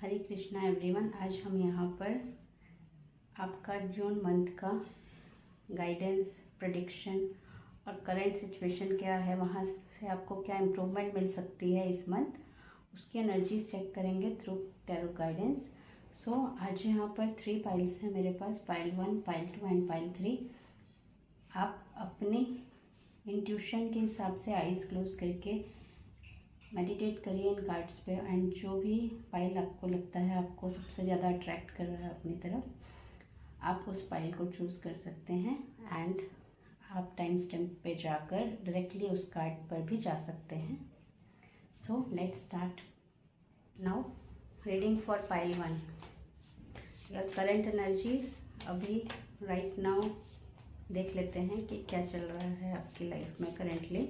हरे Krishna everyone. आज हम यहाँ पर आपका जून मंथ का गाइडेंस, प्रेडिक्शन और करंट सिचुएशन क्या है, वहाँ से आपको क्या इम्प्रूवमेंट मिल सकती है इस मंथ, उसकी एनर्जीज चेक करेंगे थ्रू टैरो गाइडेंस। सो आज यहाँ पर 3 पाइल्स हैं मेरे पास, पाइल 1, पाइल 2 एंड पाइल 3। आप अपने इंट्यूशन के हिसाब से आइज़ क्लोज करके मेडिटेट करिए इन कार्ड्स पे, एंड जो भी पाइल आपको लगता है आपको सबसे ज़्यादा अट्रैक्ट कर रहा है अपनी तरफ, आप उस पाइल को चूज़ कर सकते हैं। एंड आप टाइम स्टैम्प पे जाकर डायरेक्टली उस कार्ड पर भी जा सकते हैं। So let's start now. Reading for pile 1। Your current energies अभी राइट नाउ देख लेते हैं कि क्या चल रहा है आपकी लाइफ में करेंटली।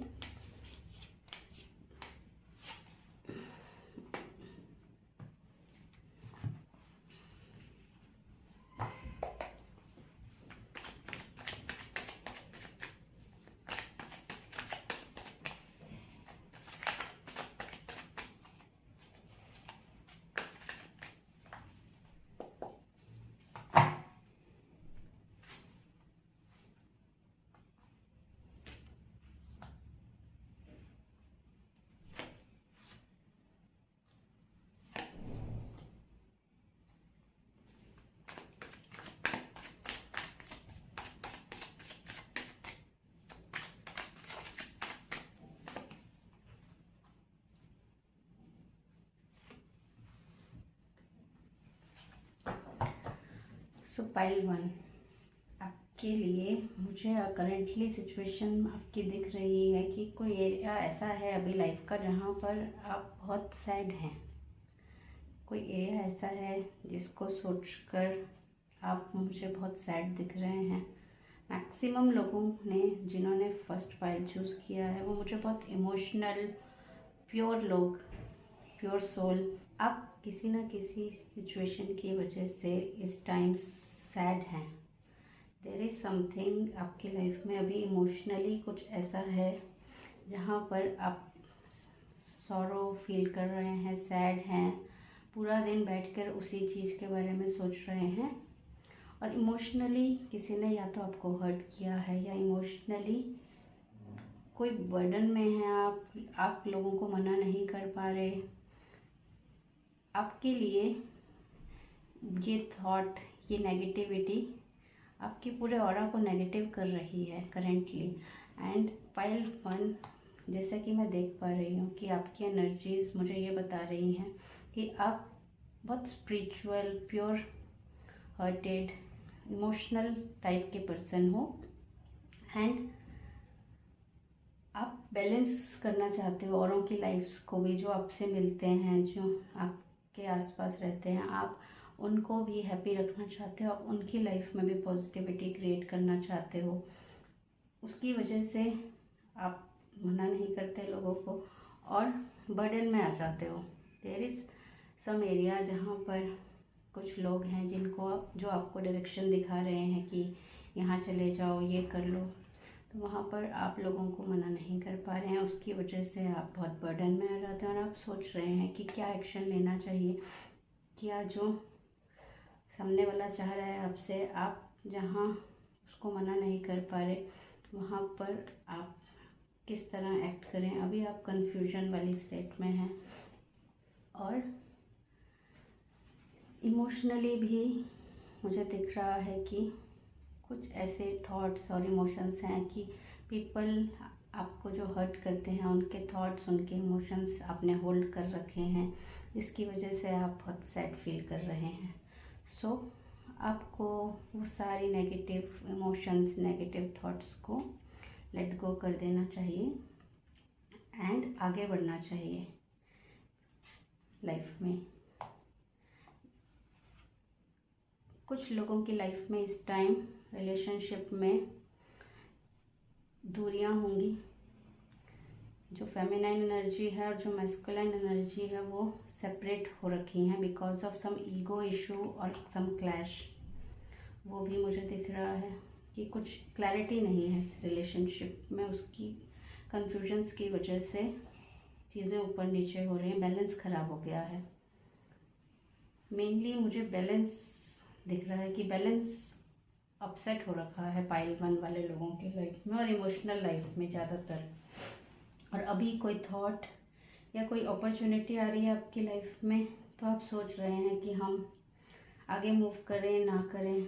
सो पाइल 1 आपके लिए मुझे करेंटली सिचुएशन आपकी दिख रही है कि कोई एरिया ऐसा है अभी लाइफ का जहाँ पर आप बहुत सैड हैं। कोई एरिया ऐसा है जिसको सोचकर आप मुझे बहुत सैड दिख रहे हैं। मैक्सिमम लोगों ने जिन्होंने फर्स्ट पाइल चूज़ किया है वो मुझे बहुत इमोशनल, प्योर लोग, प्योर सोल। आप किसी ना किसी सिचुएशन की वजह से इस टाइम सैड हैं। देयर इज़ समथिंग आपकी लाइफ में अभी इमोशनली कुछ ऐसा है जहाँ पर आप सॉरो फील कर रहे हैं, सैड हैं, पूरा दिन बैठकर उसी चीज़ के बारे में सोच रहे हैं। और इमोशनली किसी ने या तो आपको हर्ट किया है या इमोशनली कोई बर्डन में है, आप लोगों को मना नहीं कर पा रहे। आपके लिए ये थॉट, ये नेगेटिविटी आपके पूरे ऑरा को नेगेटिव कर रही है करेंटली। एंड पाइल 1 जैसा कि मैं देख पा रही हूँ कि आपकी एनर्जीज मुझे ये बता रही हैं कि आप बहुत spiritual, pure hearted, emotional type के पर्सन हो। एंड आप बैलेंस करना चाहते हो औरों की लाइफ्स को भी, जो आपसे मिलते हैं, जो आपके आसपास रहते हैं, आप उनको भी हैप्पी रखना चाहते हो, आप उनकी लाइफ में भी पॉजिटिविटी क्रिएट करना चाहते हो। उसकी वजह से आप मना नहीं करते लोगों को और बर्डन में आ जाते हो। देयर इज़ सम एरिया जहाँ पर कुछ लोग हैं जो आपको डायरेक्शन दिखा रहे हैं कि यहाँ चले जाओ, ये कर लो, तो वहाँ पर आप लोगों को मना नहीं कर पा रहे हैं। उसकी वजह से आप बहुत बर्डन में आ जाते हैं और आप सोच रहे हैं कि क्या एक्शन लेना चाहिए, क्या जो सामने वाला चाह रहा है आपसे, आप जहाँ उसको मना नहीं कर पा रहे वहाँ पर आप किस तरह एक्ट करें। अभी आप कंफ्यूजन वाली स्टेट में हैं और इमोशनली भी मुझे दिख रहा है कि कुछ ऐसे थॉट्स और इमोशंस हैं कि पीपल आपको जो हर्ट करते हैं उनके थॉट्स, उनके इमोशंस आपने होल्ड कर रखे हैं, जिसकी वजह से आप बहुत सैड फील कर रहे हैं। सो आपको वो सारी नेगेटिव इमोशंस, नेगेटिव थॉट्स को लेट गो कर देना चाहिए एंड आगे बढ़ना चाहिए लाइफ में। कुछ लोगों की लाइफ में इस टाइम रिलेशनशिप में दूरियां होंगी। जो फेमिनाइन एनर्जी है और जो मैस्कुलाइन एनर्जी है वो सेपरेट हो रखी हैं because of some ego issue और सम क्लैश। वो भी मुझे दिख रहा है कि कुछ क्लैरिटी नहीं है इस रिलेशनशिप में, उसकी कन्फ्यूजन्स की वजह से चीज़ें ऊपर नीचे हो रही हैं, बैलेंस ख़राब हो गया है। मेनली मुझे बैलेंस दिख रहा है कि बैलेंस अपसेट हो रखा है पाइल 1 वाले लोगों की लाइफ में और इमोशनल लाइफ में ज़्यादातर। और अभी कोई थॉट या कोई अपॉर्चुनिटी आ रही है आपकी लाइफ में, तो आप सोच रहे हैं कि हम आगे मूव करें ना करें,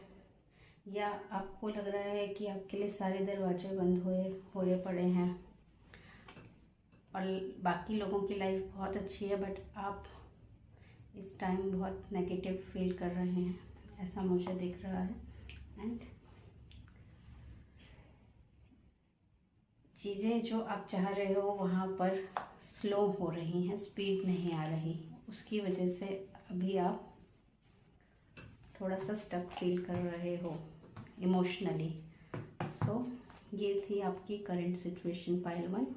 या आपको लग रहा है कि आपके लिए सारे दरवाजे बंद हुए पड़े हैं और बाकी लोगों की लाइफ बहुत अच्छी है, बट आप इस टाइम बहुत नेगेटिव फील कर रहे हैं, ऐसा मुझे दिख रहा है। एंड चीज़ें जो आप चाह रहे हो वहाँ पर स्लो हो रही हैं, स्पीड नहीं आ रही, उसकी वजह से अभी आप थोड़ा सा स्टक फील कर रहे हो इमोशनली। सो ये थी आपकी current situation pile 1।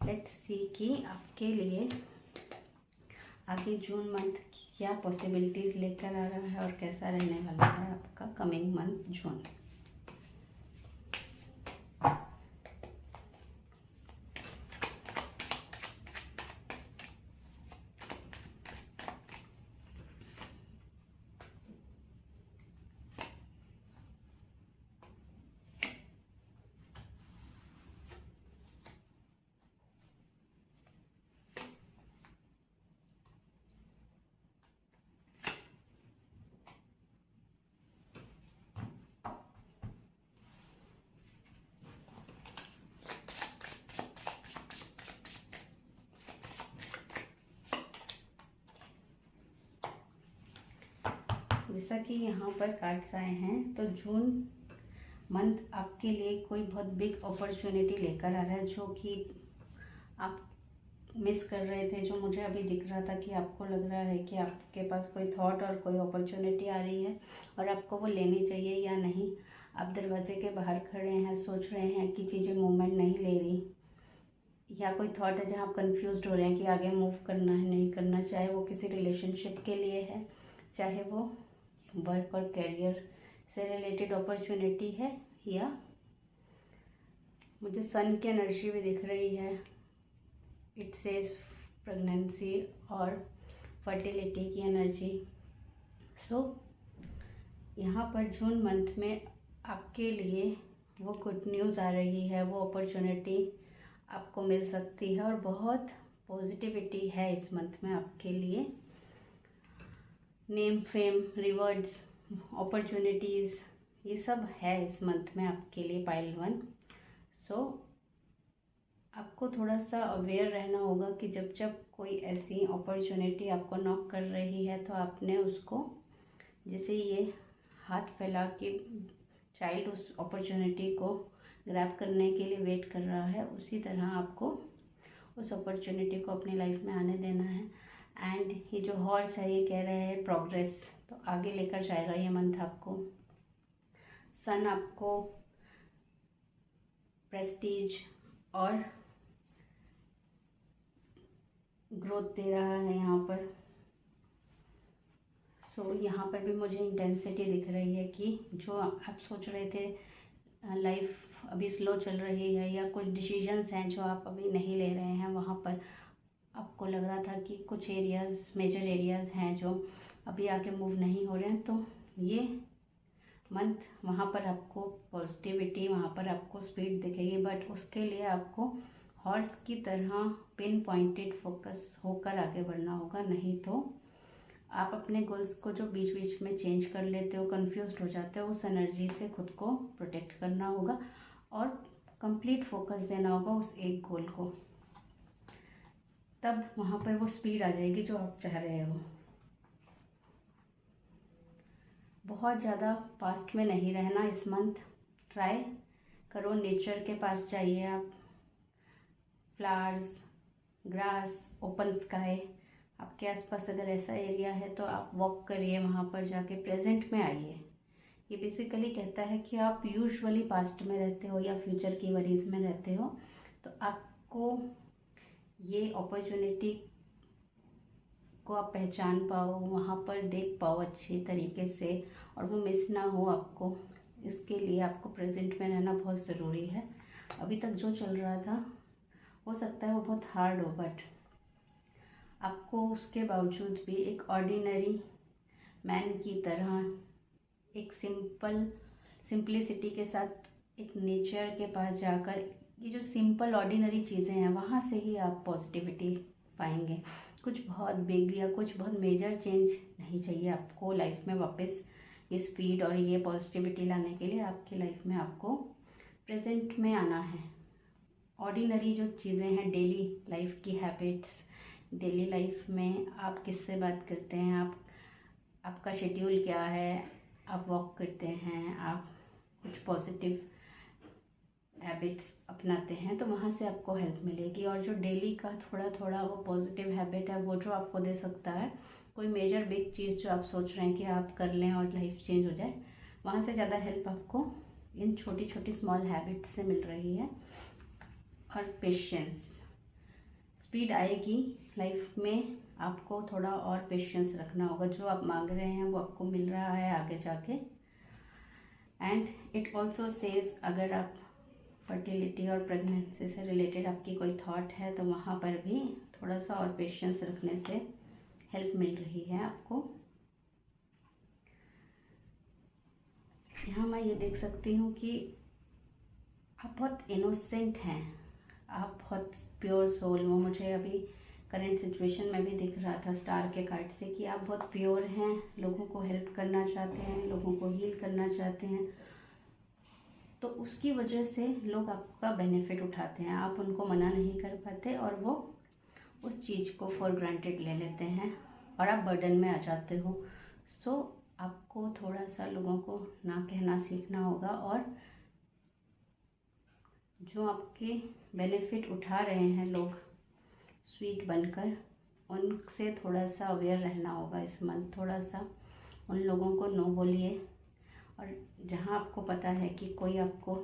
Let's see कि आपके लिए आगे जून मंथ की क्या पॉसिबिलिटीज़ लेकर आ रहा है और कैसा रहने वाला है आपका कमिंग मंथ जून। जैसा कि यहाँ पर कार्ड्स आए हैं, तो जून मंथ आपके लिए कोई बहुत बिग अपॉर्चुनिटी लेकर आ रहा है, जो कि आप मिस कर रहे थे, जो मुझे अभी दिख रहा था कि आपको लग रहा है कि आपके पास कोई थॉट और कोई अपॉर्चुनिटी आ रही है और आपको वो लेनी चाहिए या नहीं। आप दरवाजे के बाहर खड़े हैं, सोच रहे हैं कि चीज़ें मूवमेंट नहीं ले रही, या कोई थॉट है जहाँ आप कंफ्यूज्ड हो रहे हैं कि आगे मूव करना है नहीं करना, चाहे वो किसी रिलेशनशिप के लिए है, चाहे वो वर्क और करियर से रिलेटेड अपॉर्चुनिटी है, या मुझे सन की एनर्जी भी दिख रही है। इट सेज प्रेगनेंसी और फर्टिलिटी की एनर्जी। सो यहाँ पर जून मंथ में आपके लिए वो गुड न्यूज़ आ रही है, वो अपॉर्चुनिटी आपको मिल सकती है और बहुत पॉजिटिविटी है इस मंथ में आपके लिए। नेम, फेम, रिवॉर्ड्स, अपॉर्चुनिटीज़, ये सब है इस मंथ में आपके लिए पाइल 1। सो आपको थोड़ा सा अवेयर रहना होगा कि जब जब कोई ऐसी अपॉर्चुनिटी आपको नॉक कर रही है, तो आपने उसको, जैसे ये हाथ फैला के चाइल्ड उस अपॉर्चुनिटी को ग्रैब करने के लिए वेट कर रहा है, उसी तरह आपको उस अपॉर्चुनिटी को अपनी लाइफ में आने देना है। एंड ये जो हॉर्स है, ये कह रहे हैं प्रोग्रेस, तो आगे लेकर जाएगा ये मंथ आपको। सन आपको प्रेस्टीज और ग्रोथ दे रहा है यहाँ पर। सो यहाँ पर भी मुझे इंटेंसिटी दिख रही है कि जो आप सोच रहे थे लाइफ अभी स्लो चल रही है, या कुछ डिसीजंस हैं जो आप अभी नहीं ले रहे हैं, वहाँ पर आपको लग रहा था कि कुछ एरियाज़, मेजर एरियाज़ हैं जो अभी आगे मूव नहीं हो रहे हैं, तो ये मंथ वहाँ पर आपको पॉजिटिविटी, वहाँ पर आपको स्पीड दिखेगी, बट उसके लिए आपको हॉर्स की तरह पिन पॉइंटेड फोकस होकर आगे बढ़ना होगा, नहीं तो आप अपने गोल्स को जो बीच बीच में चेंज कर लेते हो, कंफ्यूज्ड हो जाते हो, उस एनर्जी से खुद को प्रोटेक्ट करना होगा और कंप्लीट फोकस देना होगा उस एक गोल को। तब वहाँ पर वो स्पीड आ जाएगी जो आप चाह रहे हो। बहुत ज़्यादा पास्ट में नहीं रहना इस मंथ, ट्राई करो, नेचर के पास जाइए आप, फ्लावर्स, ग्रास, ओपन स्काई, आपके आसपास अगर ऐसा एरिया है तो आप वॉक करिए, वहाँ पर जाके प्रेजेंट में आइए। ये बेसिकली कहता है कि आप यूजुअली पास्ट में रहते हो या फ्यूचर की वरीज में रहते हो, तो आपको ये अपॉर्चुनिटी को आप पहचान पाओ, वहाँ पर देख पाओ अच्छी तरीके से, और वो मिस ना हो आपको। इसके लिए आपको प्रेजेंट में रहना बहुत ज़रूरी है। अभी तक जो चल रहा था हो सकता है वो बहुत हार्ड हो, बट आपको उसके बावजूद भी एक ऑर्डिनरी मैन की तरह एक सिंपलिसिटी के साथ एक नेचर के पास जाकर ये जो सिंपल ऑर्डिनरी चीज़ें हैं वहाँ से ही आप पॉजिटिविटी पाएंगे। कुछ बहुत बिग या कुछ बहुत मेजर चेंज नहीं चाहिए आपको लाइफ में वापस ये स्पीड और ये पॉजिटिविटी लाने के लिए। आपकी लाइफ में आपको प्रेजेंट में आना है। ऑर्डिनरी जो चीज़ें हैं, डेली लाइफ की हैबिट्स, डेली लाइफ में आप किससे बात करते हैं, आपका शेड्यूल क्या है, आप वॉक करते हैं, आप कुछ पॉजिटिव हैबिट्स अपनाते हैं, तो वहाँ से आपको हेल्प मिलेगी। और जो डेली का थोड़ा थोड़ा वो पॉजिटिव हैबिट है वो जो आपको दे सकता है कोई मेजर बिग चीज़ जो आप सोच रहे हैं कि आप कर लें और लाइफ चेंज हो जाए, वहाँ से ज़्यादा हेल्प आपको इन छोटी छोटी स्मॉल हैबिट्स से मिल रही है। और पेशेंस, स्पीड आएगी लाइफ में, आपको थोड़ा और पेशेंस रखना होगा। जो आप मांग रहे हैं वो आपको मिल रहा है आगे जाके। एंड इट ऑल्सो सेज, अगर आप फर्टिलिटी और प्रेगनेंसी से रिलेटेड आपकी कोई थॉट है तो वहाँ पर भी थोड़ा सा और पेशेंस रखने से हेल्प मिल रही है आपको। यहाँ मैं ये देख सकती हूँ कि आप बहुत इनोसेंट हैं, आप बहुत प्योर सोल। वो मुझे अभी करंट सिचुएशन में भी दिख रहा था स्टार के कार्ड से कि आप बहुत प्योर हैं, लोगों को हेल्प करना चाहते हैं, लोगों को हील करना चाहते हैं। तो उसकी वजह से लोग आपका बेनिफिट उठाते हैं, आप उनको मना नहीं कर पाते और वो उस चीज़ को फॉर ग्रांटेड ले लेते हैं और आप बर्डन में आ जाते हो। सो आपको थोड़ा सा लोगों को ना कहना सीखना होगा और जो आपके बेनिफिट उठा रहे हैं लोग स्वीट बनकर, उनसे थोड़ा सा अवेयर रहना होगा इस मंथ। थोड़ा सा उन लोगों को नो बोलिए और जहाँ आपको पता है कि कोई आपको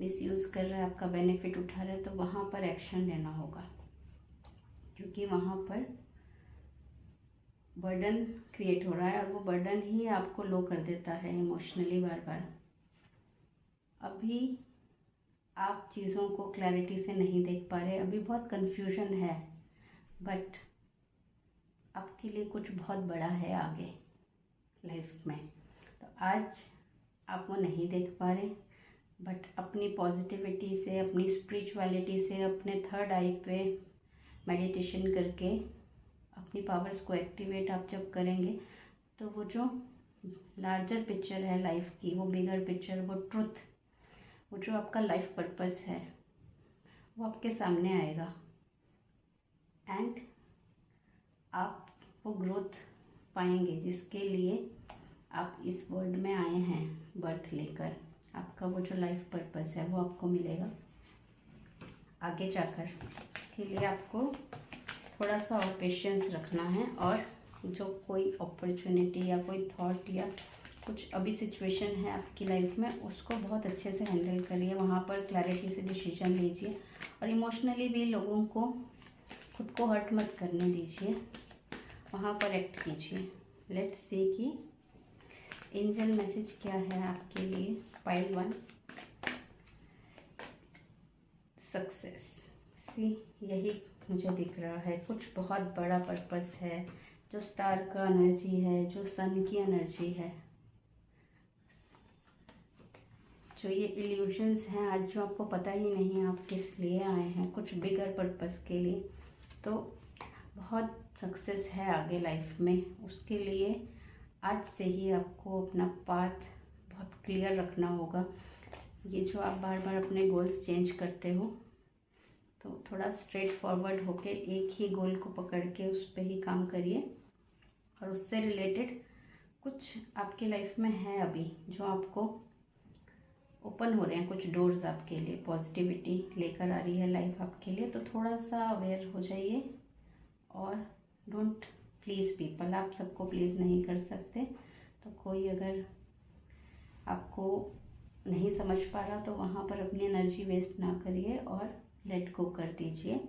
मिसयूज़ कर रहा है, आपका बेनिफिट उठा रहा है, तो वहाँ पर एक्शन लेना होगा, क्योंकि वहाँ पर बर्डन क्रिएट हो रहा है और वो बर्डन ही आपको लो कर देता है इमोशनली बार बार। अभी आप चीज़ों को क्लैरिटी से नहीं देख पा रहे, अभी बहुत कन्फ्यूजन है, बट आपके लिए कुछ बहुत बड़ा है आगे लाइफ में। तो आज आप वो नहीं देख पा रहे, बट अपनी पॉजिटिविटी से, अपनी स्पिरिचुअलिटी से, अपने थर्ड आई पे मेडिटेशन करके अपनी पावर्स को एक्टिवेट आप जब करेंगे तो वो जो लार्जर पिक्चर है लाइफ की, वो बिगर पिक्चर, वो ट्रुथ, वो जो आपका लाइफ पर्पस है वो आपके सामने आएगा। एंड आप वो ग्रोथ पाएंगे जिसके लिए आप इस वर्ल्ड में आए हैं बर्थ लेकर। आपका वो जो लाइफ पर्पस है वो आपको मिलेगा आगे जाकर। के लिए आपको थोड़ा सा और पेशेंस रखना है और जो कोई अपॉर्चुनिटी या कोई थॉट या कुछ अभी सिचुएशन है आपकी लाइफ में, उसको बहुत अच्छे से हैंडल करिए। वहाँ पर क्लैरिटी से डिसीजन लीजिए और इमोशनली भी लोगों को, खुद को हर्ट मत करने दीजिए, वहाँ पर एक्ट कीजिए। लेट्स सी कि एंजल मैसेज क्या है आपके लिए। Pile 1, success. सी, यही मुझे दिख रहा है, कुछ बहुत बड़ा पर्पस है, जो स्टार का एनर्जी है, जो सन की एनर्जी है, जो ये इल्यूजन्स हैं आज जो आपको पता ही नहीं आप किस लिए आए हैं, कुछ बिगर पर्पस के लिए। तो बहुत सक्सेस है आगे लाइफ में, उसके लिए आज से ही आपको अपना पाथ बहुत क्लियर रखना होगा। ये जो आप बार बार अपने गोल्स चेंज करते हो, तो थोड़ा स्ट्रेट फॉरवर्ड होके एक ही गोल को पकड़ के उस पर ही काम करिए और उससे रिलेटेड कुछ आपकी लाइफ में है अभी जो आपको ओपन हो रहे हैं, कुछ डोर्स आपके लिए, पॉजिटिविटी लेकर आ रही है लाइफ आपके लिए। तो थोड़ा सा अवेयर हो जाइए और डोंट प्लीज़ पीपल, आप सबको प्लीज़ नहीं कर सकते। तो कोई अगर आपको नहीं समझ पा रहा तो वहाँ पर अपनी एनर्जी वेस्ट ना करिए और लेट गो कर दीजिए।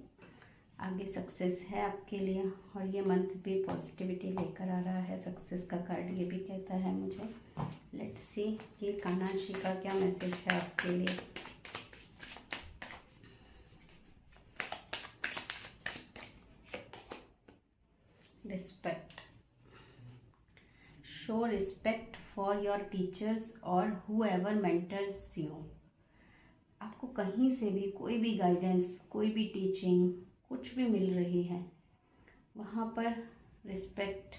आगे सक्सेस है आपके लिए और ये मंथ भी पॉजिटिविटी लेकर आ रहा है। सक्सेस का कार्ड ये भी कहता है मुझे। लेट्स सी कि कान्हा जी का क्या मैसेज है आपके लिए। Respect, show respect for your teachers और whoever mentors you। आपको कहीं से भी कोई भी गाइडेंस, कोई भी टीचिंग, कुछ भी मिल रही है, वहाँ पर रिस्पेक्ट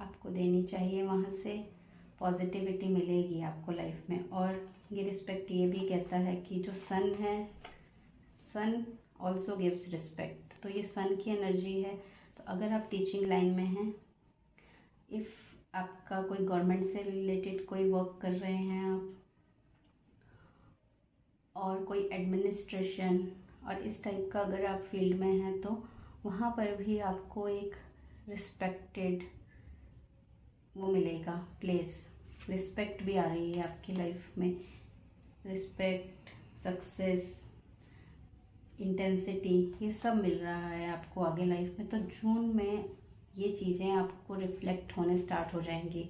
आपको देनी चाहिए। वहाँ से पॉजिटिविटी मिलेगी आपको लाइफ में। और ये रिस्पेक्ट ये भी कहता है कि जो सन है, सन ऑल्सो गिव्स रिस्पेक्ट। तो ये सन की एनर्जी है। तो अगर आप टीचिंग लाइन में हैं, इफ़ आपका कोई गवर्नमेंट से रिलेटेड कोई वर्क कर रहे हैं आप, और कोई एडमिनिस्ट्रेशन और इस टाइप का अगर आप फील्ड में हैं, तो वहाँ पर भी आपको एक रिस्पेक्टेड वो मिलेगा प्लेस। रिस्पेक्ट भी आ रही है आपकी लाइफ में। रिस्पेक्ट, सक्सेस, इंटेंसिटी, ये सब मिल रहा है आपको आगे लाइफ में। तो जून में ये चीज़ें आपको रिफ्लेक्ट होने स्टार्ट हो जाएंगी,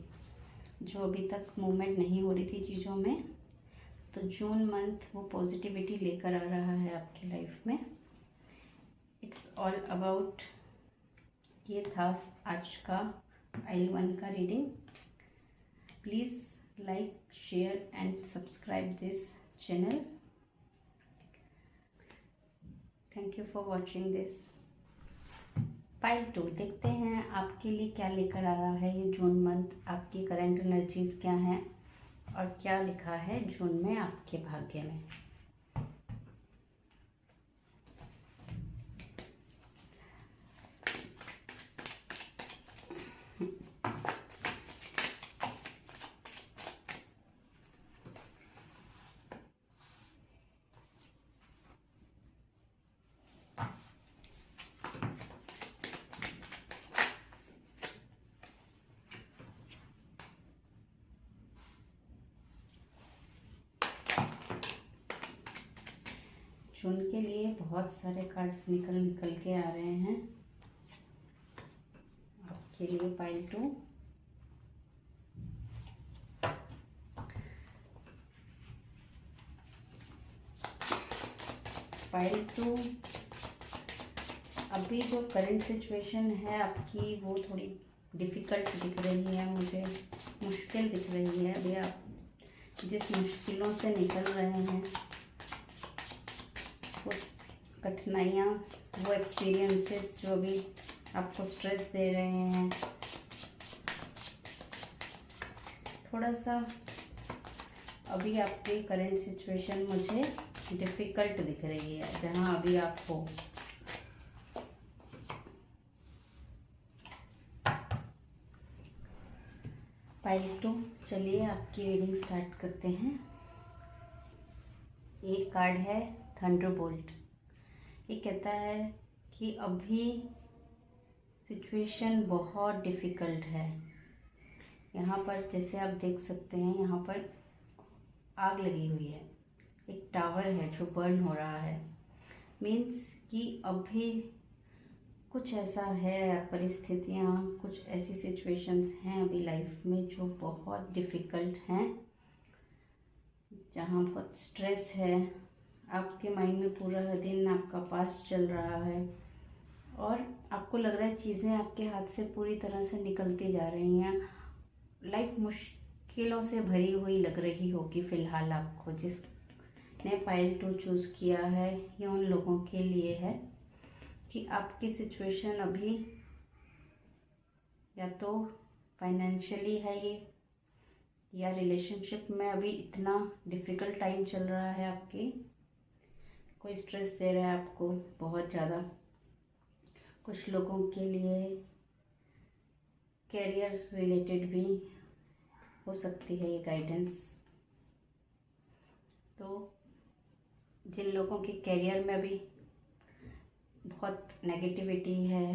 जो अभी तक मूवमेंट नहीं हो रही थी चीज़ों में। तो जून मंथ वो पॉजिटिविटी लेकर आ रहा है आपकी लाइफ में। इट्स ऑल अबाउट, ये था आज का IL1 का reading. Please like, share and subscribe this channel. Thank you for watching this. Pile 2 देखते हैं आपके लिए क्या लेकर आ रहा है ये जून मंथ। आपकी करंट एनर्जीज क्या हैं और क्या लिखा है जून में आपके भाग्य में। जून के लिए बहुत सारे कार्ड्स निकल के आ रहे हैं आपके लिए। पाइल 2, पाइल 2, अभी जो करंट सिचुएशन है आपकी वो थोड़ी डिफ़िकल्ट दिख रही है मुझे, मुश्किल दिख रही है। अभी आप जिस मुश्किलों से निकल रहे हैं, वो कठिनाइयाँ, वो एक्सपीरियंसेस जो भी आपको स्ट्रेस दे रहे हैं, थोड़ा सा अभी आपकी करंट सिचुएशन मुझे डिफ़िकल्ट दिख रही है जहाँ अभी आप हो। पाइल 2, चलिए आपकी रीडिंग स्टार्ट करते हैं। एक कार्ड है थंडरबोल्ट। ये कहता है कि अभी सिचुएशन बहुत डिफ़िकल्ट है। यहाँ पर जैसे आप देख सकते हैं, यहाँ पर आग लगी हुई है, एक टावर है जो बर्न हो रहा है। मीन्स कि अभी कुछ ऐसा है, परिस्थितियाँ, कुछ ऐसी सिचुएशंस हैं अभी लाइफ में जो बहुत डिफ़िकल्ट हैं, जहाँ बहुत स्ट्रेस है। आपके माइंड में पूरा दिन आपका पास्ट चल रहा है और आपको लग रहा है चीज़ें आपके हाथ से पूरी तरह से निकलती जा रही हैं। लाइफ मुश्किलों से भरी हुई लग रही होगी फ़िलहाल आपको। जिसने पाइल 2 चूज़ किया है, ये उन लोगों के लिए है कि आपकी सिचुएशन अभी या तो फाइनेंशियली है ये, या रिलेशनशिप में अभी इतना डिफ़िकल्ट टाइम चल रहा है आपकी, कोई स्ट्रेस दे रहा है आपको बहुत ज़्यादा। कुछ लोगों के लिए कैरियर रिलेटेड भी हो सकती है ये गाइडेंस। तो जिन लोगों के कैरियर में अभी बहुत नेगेटिविटी है,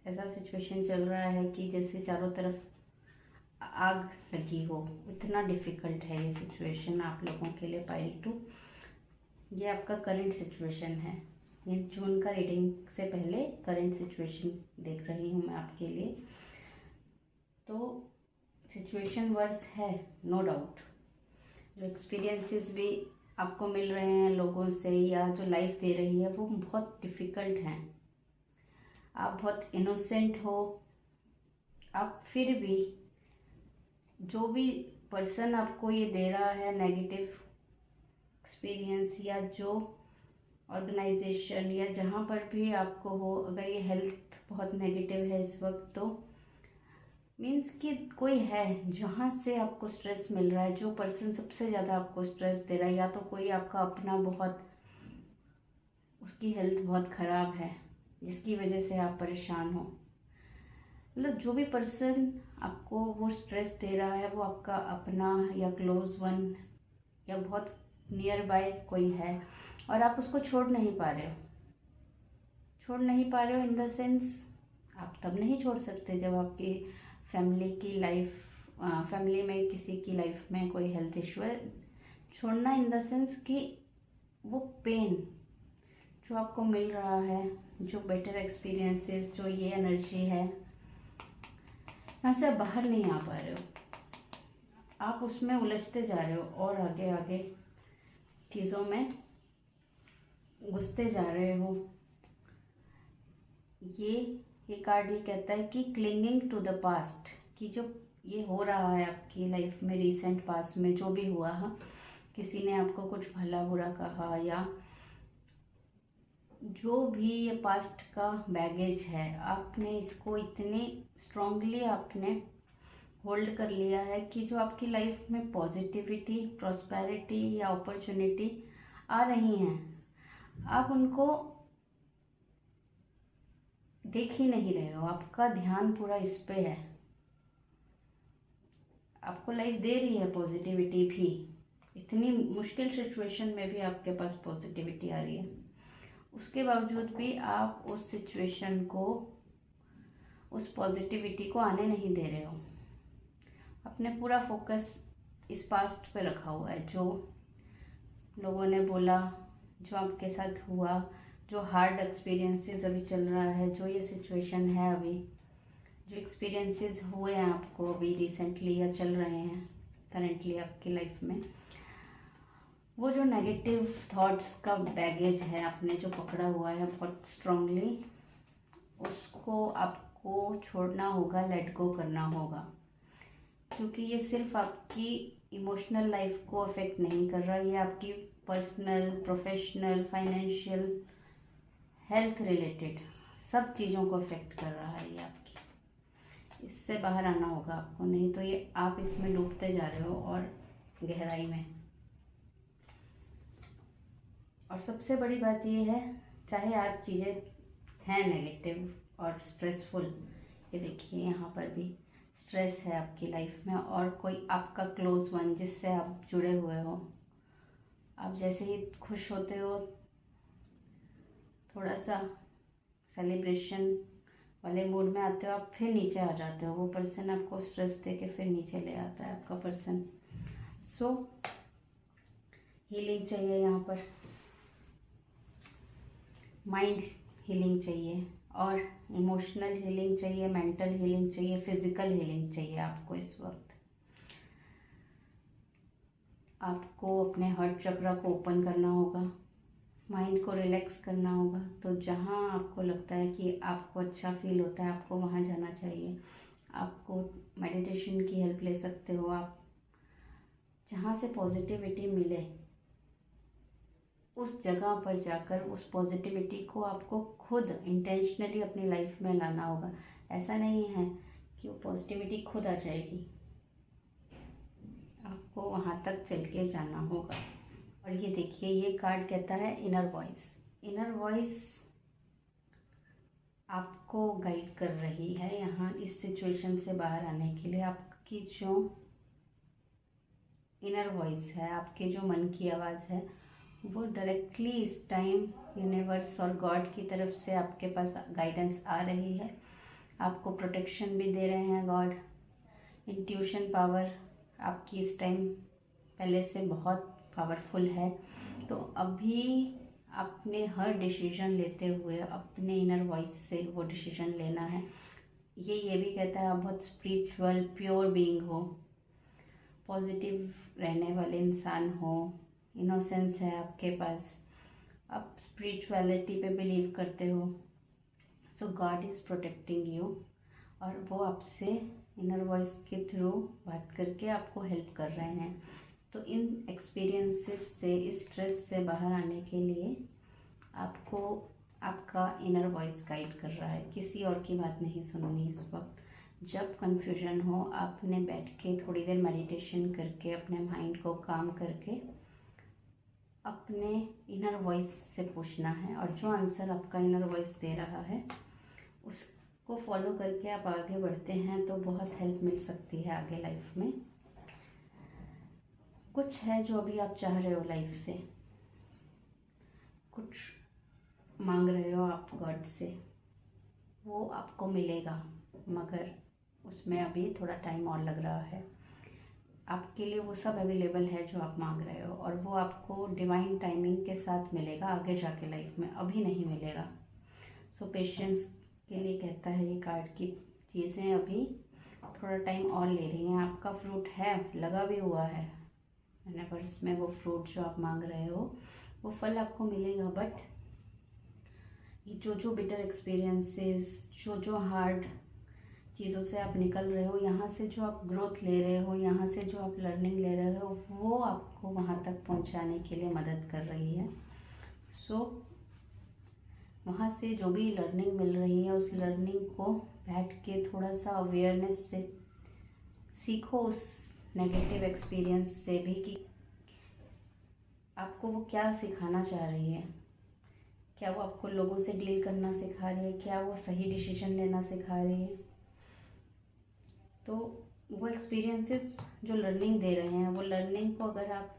ऐसा सिचुएशन चल रहा है कि जैसे चारों तरफ आग लगी हो, इतना डिफ़िकल्ट है ये सिचुएशन आप लोगों के लिए। पाइल 2, ये आपका करंट सिचुएशन है। ये जून का रीडिंग से पहले करंट सिचुएशन देख रही हूँ मैं आपके लिए। तो सिचुएशन वर्स है, नो डाउट। जो एक्सपीरियंसेस भी आपको मिल रहे हैं लोगों से, या जो लाइफ दे रही है, वो बहुत डिफ़िकल्ट हैं। आप बहुत इनोसेंट हो, आप फिर भी जो भी पर्सन आपको ये दे रहा है नेगेटिव एक्सपीरियंस, या जो ऑर्गेनाइजेशन या जहाँ पर भी आपको हो, अगर ये हेल्थ बहुत नेगेटिव है इस वक्त, तो मीन्स कि कोई है जहाँ से आपको स्ट्रेस मिल रहा है। जो पर्सन सबसे ज़्यादा आपको स्ट्रेस दे रहा है, या तो कोई आपका अपना बहुत, उसकी हेल्थ बहुत ख़राब है जिसकी वजह से आप परेशान हो। मतलब जो भी पर्सन आपको वो स्ट्रेस दे रहा है वो आपका अपना या क्लोज वन या बहुत नियर बाय कोई है, और आप उसको छोड़ नहीं पा रहे हो। छोड़ नहीं पा रहे हो इन द सेंस, आप तब नहीं छोड़ सकते जब आपकी फैमिली की लाइफ, फैमिली में किसी की लाइफ में कोई हेल्थ इशू है। छोड़ना इन द सेंस कि वो पेन जो आपको मिल रहा है, जो बेटर एक्सपीरियंसेस, जो ये एनर्जी है, यहाँ से आप बाहर नहीं आ पा रहे हो। आप उसमें उलझते जा रहे हो और आगे आगे चीज़ों में घुसते जा रहे हो। ये कार्ड ये कहता है कि क्लिंगिंग टू द पास्ट, कि जो ये हो रहा है आपकी लाइफ में रिसेंट पास्ट में जो भी हुआ है, किसी ने आपको कुछ भला बुरा कहा, या जो भी ये पास्ट का बैगेज है, आपने इसको इतने स्ट्रांगली आपने होल्ड कर लिया है कि जो आपकी लाइफ में पॉजिटिविटी, प्रॉस्पेरिटी या अपॉर्चुनिटी आ रही हैं, आप उनको देख ही नहीं रहे हो। आपका ध्यान पूरा इस पे है। आपको लाइफ दे रही है पॉजिटिविटी भी, इतनी मुश्किल सिचुएशन में भी आपके पास पॉजिटिविटी आ रही है। उसके बावजूद भी आप उस सिचुएशन को, उस पॉजिटिविटी को आने नहीं दे रहे हो। अपने पूरा फोकस इस पास्ट पे रखा हुआ है। जो लोगों ने बोला, जो आपके साथ हुआ, जो हार्ड एक्सपीरियंसेस अभी चल रहा है, जो ये सिचुएशन है अभी, जो एक्सपीरियंसेस हुए हैं आपको अभी रिसेंटली या चल रहे हैं करेंटली आपकी लाइफ में, वो जो नेगेटिव थॉट्स का बैगेज है आपने जो पकड़ा हुआ है बहुत स्ट्रांगली, उसको आपको छोड़ना होगा, लेट गो करना होगा। क्योंकि ये सिर्फ आपकी इमोशनल लाइफ को अफेक्ट नहीं कर रहा, ये आपकी personal, professional, financial, health related सब चीज़ों को अफेक्ट कर रहा है ये आपकी। इससे बाहर आना होगा आपको, नहीं तो ये आप इसमें डूबते जा रहे हो और गहराई में। और सबसे बड़ी बात ये है, चाहे आज चीज़ें हैं नेगेटिव और स्ट्रेसफुल, ये देखिए यहाँ पर भी स्ट्रेस है आपकी लाइफ में, और कोई आपका क्लोज वन जिससे आप जुड़े हुए हो, आप जैसे ही खुश होते हो, थोड़ा सा सेलिब्रेशन वाले मूड में आते हो, आप फिर नीचे आ जाते हो। वो पर्सन आपको स्ट्रेस दे के फिर नीचे ले आता है आपका पर्सन। सो हीलिंग चाहिए यहाँ पर, माइंड हीलिंग चाहिए, और इमोशनल हीलिंग चाहिए, मेंटल हीलिंग चाहिए, फिजिकल हीलिंग चाहिए आपको इस वक्त। आपको अपने हार्ट चक्र को ओपन करना होगा, माइंड को रिलैक्स करना होगा। तो जहाँ आपको लगता है कि आपको अच्छा फील होता है, आपको वहाँ जाना चाहिए। आपको मेडिटेशन की हेल्प ले सकते हो आप। जहाँ से पॉजिटिविटी मिले उस जगह पर जाकर उस पॉजिटिविटी को आपको खुद इंटेंशनली अपनी लाइफ में लाना होगा। ऐसा नहीं है कि वो पॉजिटिविटी खुद आ जाएगी, आपको वहाँ तक चल के जाना होगा। और ये देखिए, ये कार्ड कहता है इनर वॉइस। इनर वॉइस आपको गाइड कर रही है यहाँ इस सिचुएशन से बाहर आने के लिए। आपकी जो इनर वॉइस है, आपके जो मन की आवाज़ है, वो डायरेक्टली इस टाइम यूनिवर्स और गॉड की तरफ से आपके पास गाइडेंस आ रही है। आपको प्रोटेक्शन भी दे रहे हैं गॉड। इंट्यूशन पावर आपकी इस टाइम पहले से बहुत पावरफुल है। तो अभी आपने हर डिसीजन लेते हुए अपने इनर वॉइस से वो डिसीजन लेना है। ये भी कहता है आप बहुत स्पिरिचुअल, प्योर बीइंग हो, पॉजिटिव रहने वाले इंसान हो, इनोसेंस है आपके पास, आप स्पिरिचुअलिटी पे बिलीव करते हो। सो गॉड इज़ प्रोटेक्टिंग यू, और वो आपसे इनर वॉइस के थ्रू बात करके आपको हेल्प कर रहे हैं। तो इन एक्सपीरियंसेस से, इस स्ट्रेस से बाहर आने के लिए आपको आपका इनर वॉइस गाइड कर रहा है। किसी और की बात नहीं सुननी इस वक्त। जब कन्फ्यूजन हो, आपने बैठ के थोड़ी देर मेडिटेशन करके अपने माइंड को काम करके अपने इनर वॉइस से पूछना है, और जो आंसर आपका इनर वॉइस दे रहा है उसको फॉलो करके आप आगे बढ़ते हैं तो बहुत हेल्प मिल सकती है आगे लाइफ में। कुछ है जो अभी आप चाह रहे हो लाइफ से, कुछ मांग रहे हो आप गॉड से, वो आपको मिलेगा, मगर उसमें अभी थोड़ा टाइम और लग रहा है। आपके लिए वो सब अवेलेबल है जो आप मांग रहे हो, और वो आपको डिवाइन टाइमिंग के साथ मिलेगा आगे जाके लाइफ में, अभी नहीं मिलेगा। सो पेशेंस के लिए कहता है ये कार्ड की चीज़ें अभी थोड़ा टाइम और ले रही हैं। आपका फ्रूट है, लगा भी हुआ है यूनिवर्स में, वो फ्रूट जो आप मांग रहे हो वो फल आपको मिलेगा। बट ये जो बिटर एक्सपीरियंसेस, जो हार्ड चीज़ों से आप निकल रहे हो, यहाँ से जो आप ग्रोथ ले रहे हो, यहाँ से जो आप लर्निंग ले रहे हो, वो आपको वहाँ तक पहुँचाने के लिए मदद कर रही है। सो वहाँ से जो भी लर्निंग मिल रही है, उस लर्निंग को बैठ के थोड़ा सा अवेयरनेस से सीखो, उस नेगेटिव एक्सपीरियंस से भी, कि आपको वो क्या सिखाना चाह रही है। क्या वो आपको लोगों से डील करना सिखा रही है, क्या वो सही डिसीजन लेना सिखा रही है। तो वो एक्सपीरियंसेस जो लर्निंग दे रहे हैं, वो लर्निंग को अगर आप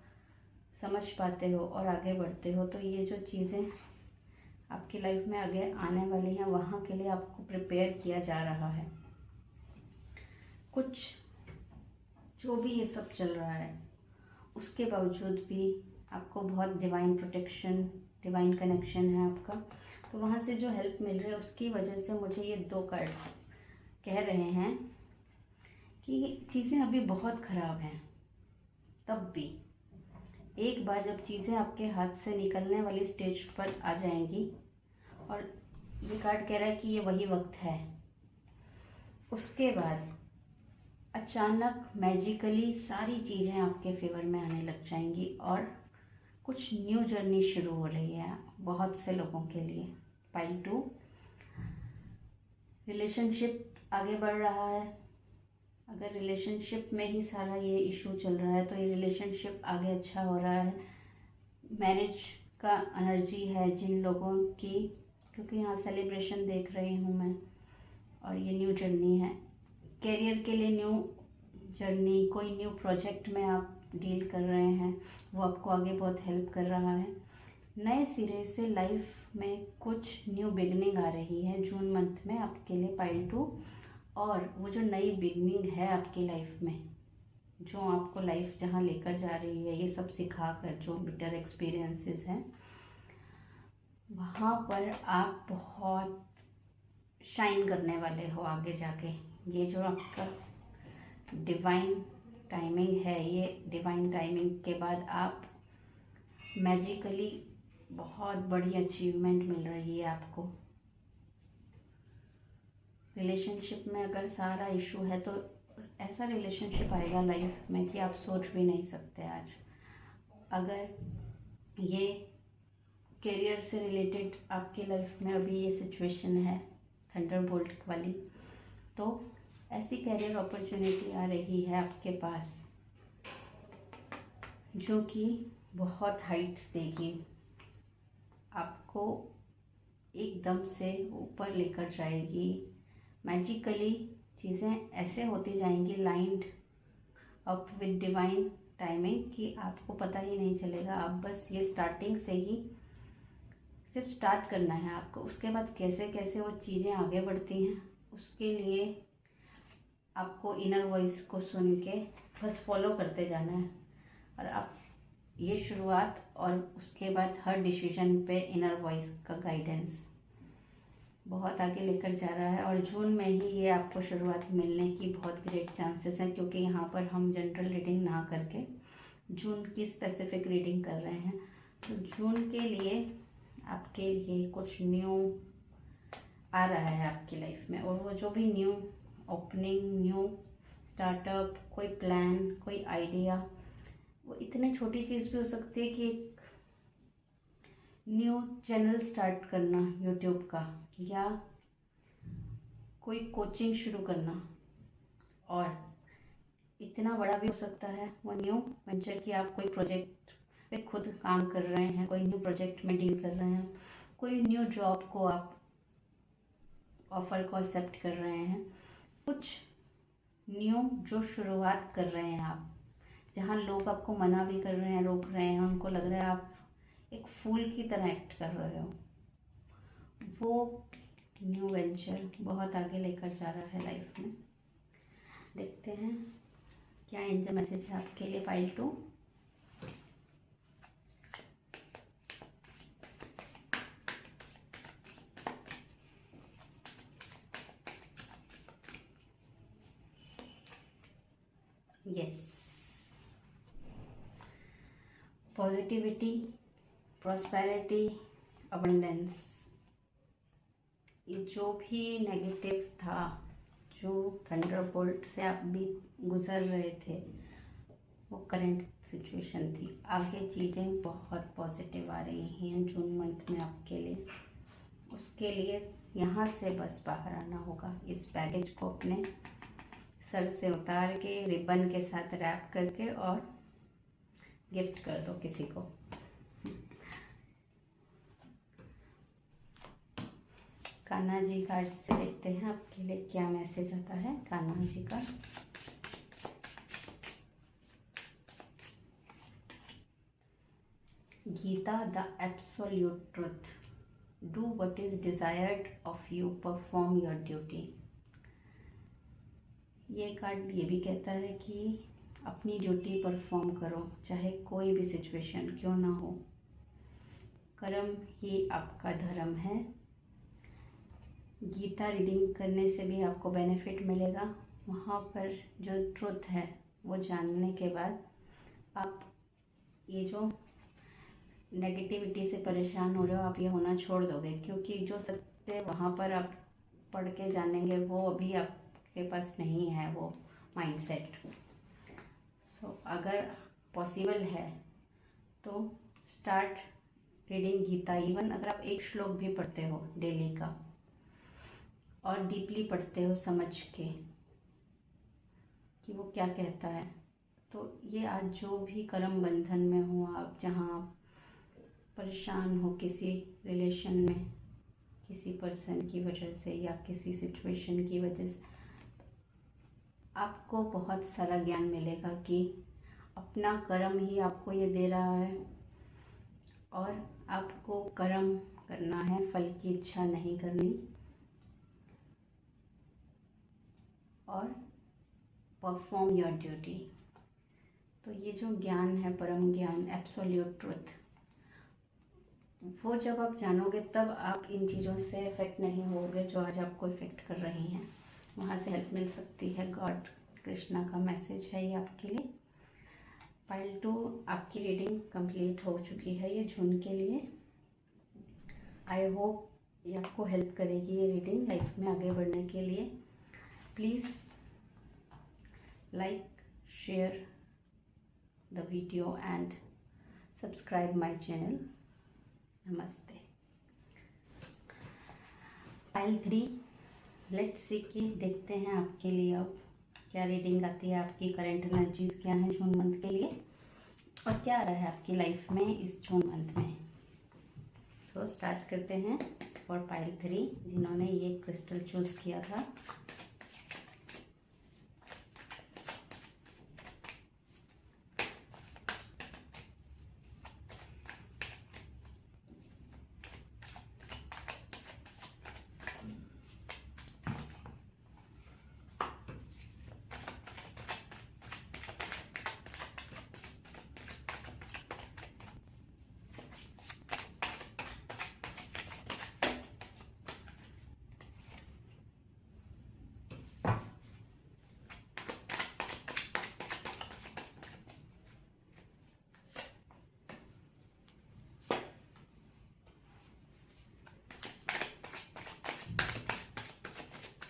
समझ पाते हो और आगे बढ़ते हो, तो ये जो चीज़ें आपकी लाइफ में आगे आने वाली हैं, वहाँ के लिए आपको प्रिपेयर किया जा रहा है। कुछ जो भी ये सब चल रहा है उसके बावजूद भी आपको बहुत डिवाइन प्रोटेक्शन, डिवाइन कनेक्शन है आपका। तो वहाँ से जो हेल्प मिल रही है उसकी वजह से मुझे ये 2 कार्ड्स कह रहे हैं कि चीज़ें अभी बहुत ख़राब हैं, तब भी एक बार जब चीज़ें आपके हाथ से निकलने वाली स्टेज पर आ जाएंगी, और ये कार्ड कह रहा है कि ये वही वक्त है, उसके बाद अचानक मैजिकली सारी चीज़ें आपके फेवर में आने लग जाएंगी, और कुछ न्यू जर्नी शुरू हो रही है बहुत से लोगों के लिए। पाइल 2, रिलेशनशिप आगे बढ़ रहा है। अगर रिलेशनशिप में ही सारा ये इशू चल रहा है तो ये रिलेशनशिप आगे अच्छा हो रहा है। मैरिज का एनर्जी है जिन लोगों की, क्योंकि यहाँ सेलिब्रेशन देख रही हूँ मैं, और ये न्यू जर्नी है। कैरियर के लिए न्यू जर्नी, कोई न्यू प्रोजेक्ट में आप डील कर रहे हैं, वो आपको आगे बहुत हेल्प कर रहा है। नए सिरे से लाइफ में कुछ न्यू बिगनिंग आ रही है जून मंथ में आपके लिए पाइल 2, और वो जो नई बिगनिंग है आपकी लाइफ में, जो आपको लाइफ जहाँ लेकर जा रही है, ये सब सिखा कर, जो बिटर एक्सपीरियंसेस हैं, वहाँ पर आप बहुत शाइन करने वाले हो आगे जाके। ये जो आपका डिवाइन टाइमिंग है, ये डिवाइन टाइमिंग के बाद आप मैजिकली बहुत बड़ी अचीवमेंट मिल रही है आपको। रिलेशनशिप में अगर सारा इशू है तो ऐसा रिलेशनशिप आएगा लाइफ में कि आप सोच भी नहीं सकते आज। अगर ये करियर से रिलेटेड आपकी लाइफ में अभी ये सिचुएशन है थंडरबोल्ट वाली, तो ऐसी करियर अपॉर्चुनिटी आ रही है आपके पास जो कि बहुत हाइट्स देगी, आपको एकदम से ऊपर लेकर जाएगी। मैजिकली चीज़ें ऐसे होती जाएंगी, lined up with divine timing, कि आपको पता ही नहीं चलेगा। आप बस ये स्टार्टिंग से ही सिर्फ स्टार्ट करना है आपको, उसके बाद कैसे कैसे वो चीज़ें आगे बढ़ती हैं उसके लिए आपको इनर वॉइस को सुन के बस फॉलो करते जाना है। और आप ये शुरुआत, और उसके बाद हर डिसीजन पे इनर वॉइस का गाइडेंस बहुत आगे लेकर जा रहा है। और जून में ही ये आपको शुरुआत मिलने की बहुत ग्रेट चांसेस हैं, क्योंकि यहाँ पर हम जनरल रीडिंग ना करके जून की स्पेसिफिक रीडिंग कर रहे हैं। तो जून के लिए आपके लिए कुछ न्यू आ रहा है आपकी लाइफ में, और वो जो भी न्यू ओपनिंग, न्यू स्टार्टअप, कोई प्लान, कोई आइडिया, वो इतनी छोटी चीज़ भी हो सकती है कि एक न्यू चैनल स्टार्ट करना यूट्यूब का, या कोई कोचिंग शुरू करना, और इतना बड़ा भी हो सकता है वो न्यू वेंचर कि आप कोई प्रोजेक्ट पे खुद काम कर रहे हैं, कोई न्यू प्रोजेक्ट में डील कर रहे हैं, कोई न्यू जॉब को आप ऑफ़र को एक्सेप्ट कर रहे हैं, कुछ न्यू जो शुरुआत कर रहे हैं आप, जहाँ लोग आपको मना भी कर रहे हैं, रोक रहे हैं, उनको लग रहा है आप एक फूल की तरह एक्ट कर रहे हो, वो न्यू वेंचर बहुत आगे लेकर जा रहा है लाइफ में। देखते हैं क्या एंजल मैसेज है आपके लिए pile 2। Yes, positivity, prosperity, abundance. ये जो भी नेगेटिव था, जो थंडरबोल्ट से आप भी गुजर रहे थे, वो करंट सिचुएशन थी। आगे चीज़ें बहुत पॉजिटिव आ रही हैं जून मंथ में आपके लिए। उसके लिए यहाँ से बस बाहर आना होगा। इस बैगेज को अपने सर से उतार के रिबन के साथ रैप करके और गिफ्ट कर दो किसी को। कान्हा जी कार्ड से देखते हैं आपके लिए क्या मैसेज आता है कान्हा जी का। Gita, the absolute truth, do what is desired of you, perform your duty. ये कार्ड ये भी कहता है कि अपनी ड्यूटी परफॉर्म करो, चाहे कोई भी सिचुएशन क्यों ना हो। कर्म ही आपका धर्म है। गीता रीडिंग करने से भी आपको बेनिफिट मिलेगा। वहाँ पर जो ट्रुथ है वो जानने के बाद आप ये जो नेगेटिविटी से परेशान हो रहे हो, आप ये होना छोड़ दोगे, क्योंकि जो सत्य वहाँ पर आप पढ़ के जानेंगे वो अभी आपके पास नहीं है, वो माइंडसेट। सो अगर पॉसिबल है तो स्टार्ट रीडिंग गीता। इवन अगर आप एक श्लोक भी पढ़ते हो डेली का और डीपली पढ़ते हो समझ के कि वो क्या कहता है, तो ये आज जो भी कर्म बंधन में हो आप, जहाँ आप परेशान हो किसी रिलेशन में, किसी पर्सन की वजह से या किसी सिचुएशन की वजह से, आपको बहुत सारा ज्ञान मिलेगा कि अपना कर्म ही आपको ये दे रहा है और आपको कर्म करना है, फल की इच्छा नहीं करनी। और परफॉर्म योर ड्यूटी। तो ये जो ज्ञान है, परम ज्ञान, एब्सोल्यूट ट्रुथ, वो जब आप जानोगे तब आप इन चीज़ों से इफ़ेक्ट नहीं होगे जो आज आपको इफ़ेक्ट कर रही हैं। वहाँ से हेल्प मिल सकती है। गॉड कृष्णा का मैसेज है ये आपके लिए। पाइल 2 आपकी रीडिंग कंप्लीट हो चुकी है ये जून के लिए। आई होप ये आपको हेल्प करेगी ये रीडिंग लाइफ में आगे बढ़ने के लिए। Please like, share the video and subscribe my channel. नमस्ते। पाइल 3, लेट्स सी कि देखते हैं आपके लिए अब क्या रीडिंग आती है। आपकी करंट एनर्जीज क्या हैं जून मंथ के लिए और क्या आ रहा है आपकी लाइफ में इस जून मंथ में। सो स्टार्ट करते हैं फॉर पाइल 3 जिन्होंने ये क्रिस्टल चूज़ किया था।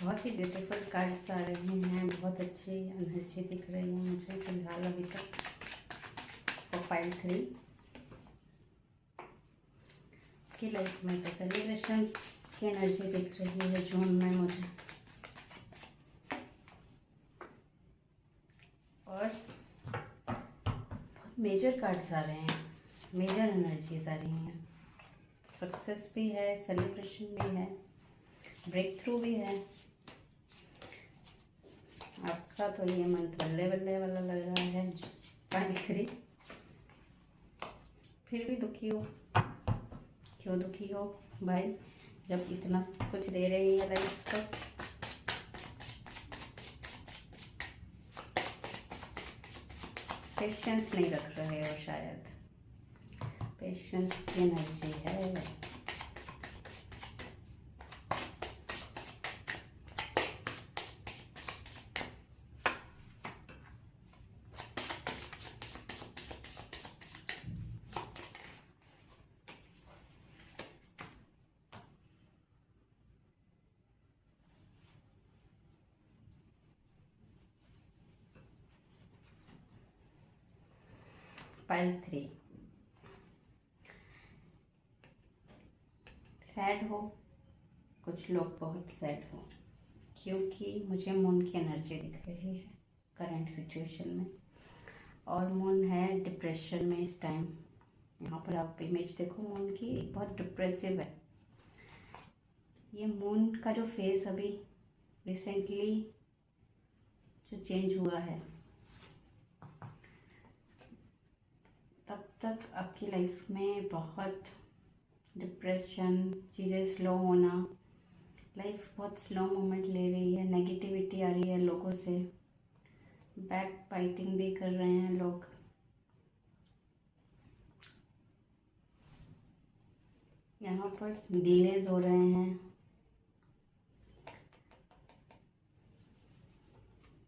बहुत ही ब्यूटीफुल कार्ड्स आ रहे हैं, बहुत अच्छी एनर्जी दिख रही है मुझे फिलहाल अभी तक। प्रोफाइल 3 की लाइफ में तो सेलिब्रेशंस की एनर्जी दिख रही है जून में मुझे, और बहुत मेजर कार्ड्स आ रहे हैं, मेजर एनर्जीज आ रही हैं। सक्सेस भी है, सेलिब्रेशन भी है, ब्रेक थ्रू भी है। आपका तो ये मंथ बल्ले बल्ले वाला लग रहा है। प्रोफाइल 3 फिर भी दुखी हो, क्यों दुखी हो भाई, जब इतना कुछ दे रही है लाइफ को। पेशेंस नहीं रख रहे हो शायद, पेशेंस की एनर्जी है। पाइल 3 सैड हो, कुछ लोग बहुत सैड हो, क्योंकि मुझे मून की एनर्जी दिख रही है करंट सिचुएशन में, और मून है डिप्रेशन में इस टाइम। यहाँ पर आप इमेज देखो मून की, बहुत डिप्रेसिव है। ये मून का जो फेस अभी रिसेंटली जो चेंज हुआ है, तब तक आपकी लाइफ में बहुत डिप्रेशन, चीज़ें स्लो होना, लाइफ बहुत स्लो मोमेंट ले रही है, नेगेटिविटी आ रही है लोगों से, बैक बाइटिंग भी कर रहे हैं लोग। यहाँ पर डिलेज हो रहे हैं,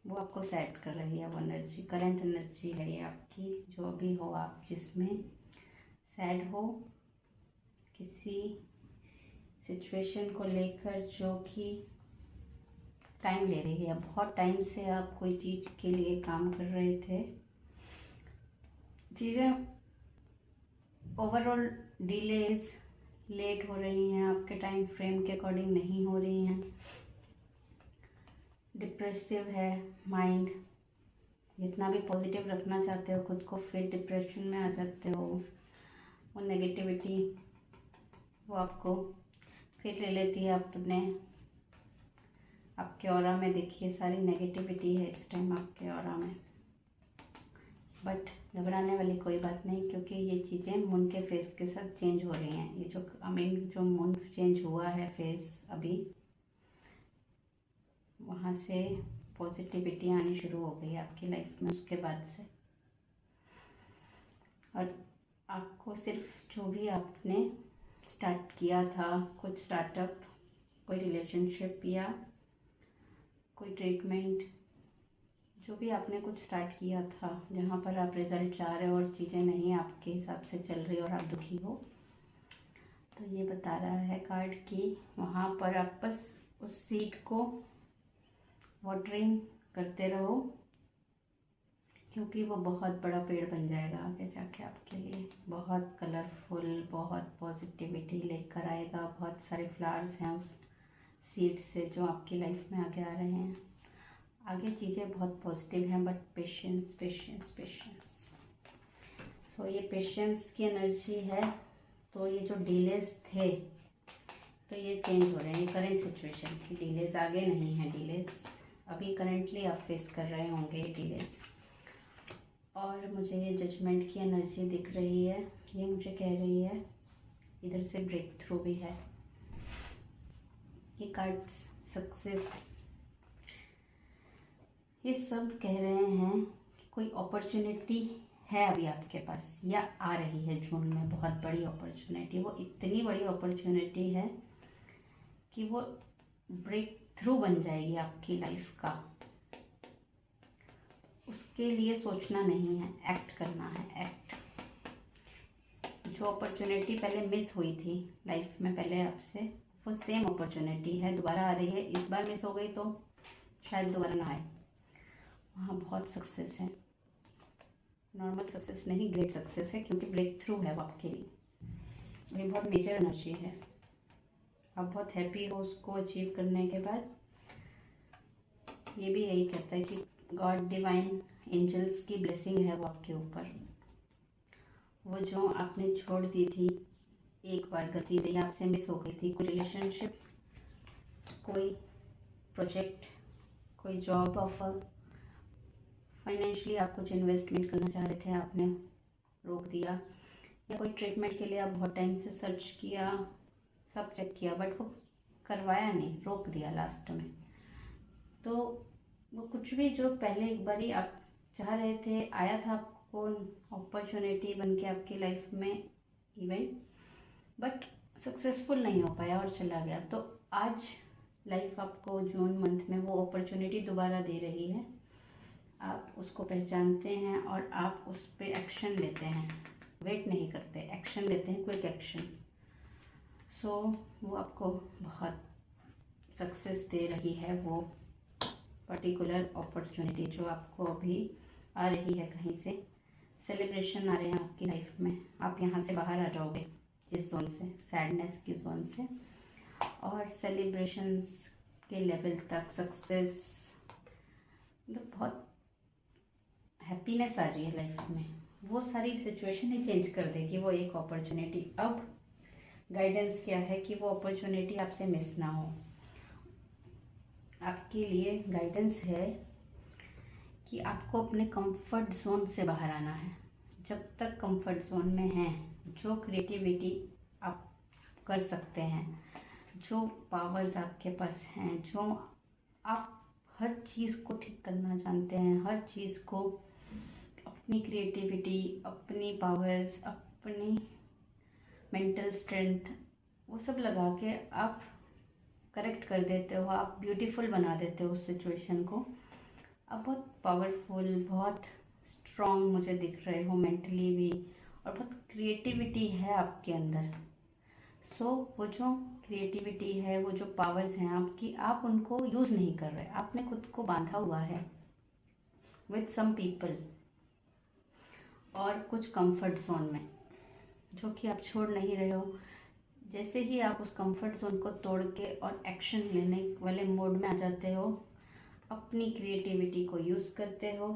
वो आपको सेट कर रही है। वो एनर्जी करंट एनर्जी है ये आपकी, जो भी हो आप जिसमें सैड हो किसी सिचुएशन को लेकर, जो कि टाइम ले रही है। बहुत टाइम से आप कोई चीज़ के लिए काम कर रहे थे, चीज़ें ओवरऑल डिलेज, लेट हो रही हैं, आपके टाइम फ्रेम के अकॉर्डिंग नहीं हो रही हैं। डिप्रेसिव है माइंड, जितना भी पॉजिटिव रखना चाहते हो खुद को, फिर डिप्रेशन में आ जाते हो। वो नेगेटिविटी वो आपको फिर ले लेती है अपने, आपके ऑरा में देखिए सारी नेगेटिविटी है इस टाइम आपके ऑरा में। बट घबराने वाली कोई बात नहीं, क्योंकि ये चीज़ें मून के फेस के साथ चेंज हो रही हैं। ये जो मून चेंज हुआ है फेस अभी, वहाँ से पॉजिटिविटी आनी शुरू हो गई आपकी लाइफ में उसके बाद से। और आपको सिर्फ जो भी आपने स्टार्ट किया था, कुछ स्टार्टअप, कोई रिलेशनशिप या कोई ट्रीटमेंट, जो भी आपने कुछ स्टार्ट किया था, जहाँ पर आप रिज़ल्ट चाह रहे हो और चीज़ें नहीं आपके हिसाब से चल रही और आप दुखी हो, तो ये बता रहा है कार्ड कि वहाँ पर आप बस उस सीड को वाटरिंग करते रहो, क्योंकि वो बहुत बड़ा पेड़ बन जाएगा आगे जाके आपके लिए। बहुत कलरफुल, बहुत पॉजिटिविटी लेकर आएगा। बहुत सारे फ्लावर्स हैं उस सीड से जो आपकी लाइफ में आगे आ रहे हैं। आगे चीज़ें बहुत पॉजिटिव हैं, बट पेशेंस पेशेंस पेशेंस। सो ये पेशेंस की एनर्जी है। तो ये जो डिलेज थे तो ये चेंज हो रहे हैं। ये करंट सिचुएशन की डिलेज, आगे नहीं है डिलेज, अभी करंटली आप फेस कर रहे होंगे डिलेज। और मुझे ये जजमेंट की एनर्जी दिख रही है, ये मुझे कह रही है इधर से ब्रेक थ्रू भी है। ये कार्ड्स सक्सेस, ये सब कह रहे हैं कि कोई अपॉर्चुनिटी है अभी आपके पास, या आ रही है जून में, बहुत बड़ी अपॉर्चुनिटी। वो इतनी बड़ी अपॉर्चुनिटी है कि वो ब्रेक थ्रू बन जाएगी आपकी लाइफ का। उसके लिए सोचना नहीं है, एक्ट करना है, एक्ट। जो अपॉर्चुनिटी पहले मिस हुई थी लाइफ में पहले आपसे, वो सेम अपॉर्चुनिटी है, दोबारा आ रही है। इस बार मिस हो गई तो शायद दोबारा ना आए। वहाँ बहुत सक्सेस है, नॉर्मल सक्सेस नहीं, ग्रेट सक्सेस है, क्योंकि ब्रेक थ्रू है वो आपके लिए। ये बहुत मेजर एनर्जी है, आप बहुत हैप्पी हो उसको अचीव करने के बाद। ये भी यही कहता है कि गॉड डिवाइन एंजल्स की ब्लेसिंग है वो आपके ऊपर। वो जो आपने छोड़ दी थी एक बार गलती से, आपसे मिस हो गई थी, कोई रिलेशनशिप, कोई प्रोजेक्ट, कोई जॉब ऑफर, फाइनेंशियली आप कुछ इन्वेस्टमेंट करना चाह रहे थे, आपने रोक दिया, या कोई ट्रीटमेंट के लिए आप बहुत टाइम से सर्च किया, सब चेक किया, बट वो करवाया नहीं, रोक दिया लास्ट में। तो वो कुछ भी जो पहले एक बारी आप चाह रहे थे, आया था आपको अपॉर्चुनिटी बन के आपकी लाइफ में इवेंट, बट सक्सेसफुल नहीं हो पाया और चला गया। तो आज लाइफ आपको जून मंथ में वो अपॉर्चुनिटी दोबारा दे रही है। आप उसको पहचानते हैं और आप उस पर एक्शन लेते हैं, वेट नहीं करते, एक्शन लेते हैं, क्विक एक्शन। सो वो आपको बहुत सक्सेस दे रही है, वो पर्टिकुलर अपॉर्चुनिटी जो आपको अभी आ रही है कहीं से। सेलिब्रेशन आ रहे हैं आपकी लाइफ में, आप यहाँ से बाहर आ जाओगे इस जोन से, सैडनेस की जोन से, और सेलिब्रेशंस के लेवल तक सक्सेस, मतलब बहुत हैप्पीनेस आ रही है लाइफ में। वो सारी सिचुएशन ही चेंज कर देगी वो एक अपॉर्चुनिटी। अब गाइडेंस क्या है कि वो अपॉर्चुनिटी आपसे मिस ना हो। आपके लिए गाइडेंस है कि आपको अपने कंफर्ट जोन से बाहर आना है। जब तक कंफर्ट जोन में हैं, जो क्रिएटिविटी आप कर सकते हैं, जो पावर्स आपके पास हैं, जो आप हर चीज़ को ठीक करना जानते हैं, हर चीज़ को, अपनी क्रिएटिविटी, अपनी पावर्स, अपनी मेंटल स्ट्रेंथ, वो सब लगा के आप करेक्ट कर देते हो, आप ब्यूटीफुल बना देते हो उस सिचुएशन को। आप बहुत पावरफुल, बहुत स्ट्रॉन्ग मुझे दिख रहे हो मेंटली भी, और बहुत क्रिएटिविटी है आपके अंदर। सो वो जो क्रिएटिविटी है, वो जो पावर्स हैं आपकी, आप उनको यूज़ नहीं कर रहे। आपने खुद को बांधा हुआ है विद सम पीपल और कुछ कंफर्ट जोन में, जो कि आप छोड़ नहीं रहे हो। जैसे ही आप उस कंफर्ट जोन को तोड़ के और एक्शन लेने वाले मोड में आ जाते हो, अपनी क्रिएटिविटी को यूज़ करते हो,